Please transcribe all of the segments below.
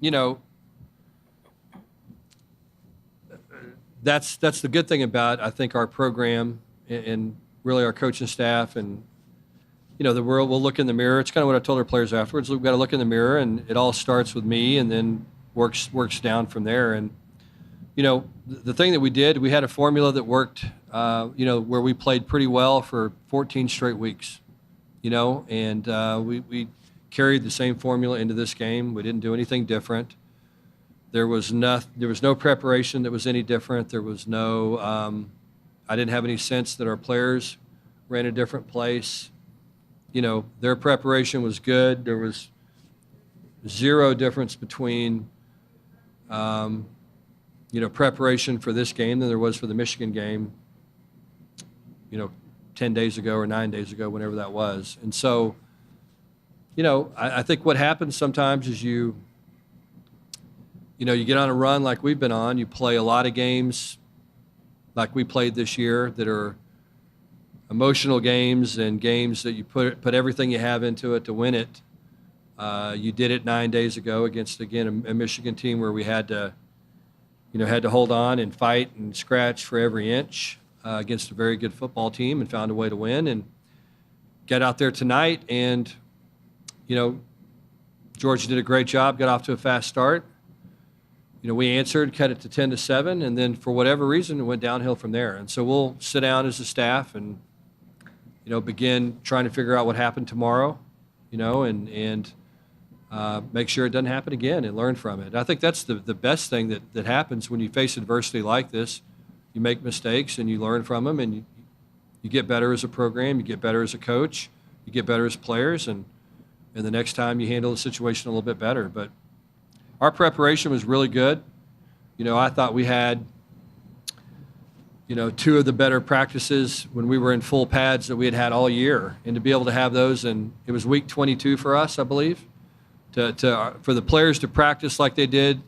you know, that's the good thing about, I think, our program and really our coaching staff. And the world will look in the mirror. It's kind of what I told our players afterwards. We've got to look in the mirror, and it all starts with me, and then works down from there. And the thing that we did, we had a formula that worked. Where we played pretty well for 14 straight weeks. And we carried the same formula into this game. We didn't do anything different. There was no preparation that was any different. There was no. I didn't have any sense that our players ran a different place. Their preparation was good. There was zero difference between, preparation for this game than there was for the Michigan game, 10 days ago or 9 days ago, whenever that was. And so, I think what happens sometimes is you get on a run like we've been on. You play a lot of games like we played this year that are emotional games and games that you put everything you have into it to win it. You did it 9 days ago against, again, a Michigan team where we had to hold on and fight and scratch for every inch against a very good football team, and found a way to win and get out there tonight. And, Georgia did a great job, got off to a fast start. We answered, cut it to 10-7, and then for whatever reason, it went downhill from there. And so we'll sit down as a staff and, begin trying to figure out what happened tomorrow, and make sure it doesn't happen again and learn from it. I think that's the best thing that happens when you face adversity like this. You make mistakes and you learn from them, and you get better as a program, you get better as a coach, you get better as players, and the next time you handle the situation a little bit better. But our preparation was really good. I thought we had, two of the better practices when we were in full pads that we had all year. And to be able to have those, and it was week 22 for us, I believe, for the players to practice like they did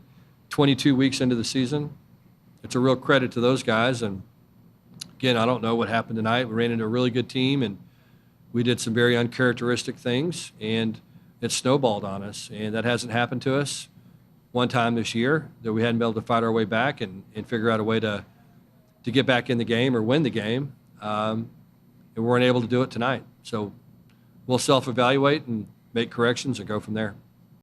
22 weeks into the season, it's a real credit to those guys. And again, I don't know what happened tonight. We ran into a really good team, and we did some very uncharacteristic things, and it snowballed on us. And that hasn't happened to us one time this year, that we hadn't been able to fight our way back and figure out a way to get back in the game or win the game. And we weren't able to do it tonight. So we'll self-evaluate and make corrections and go from there.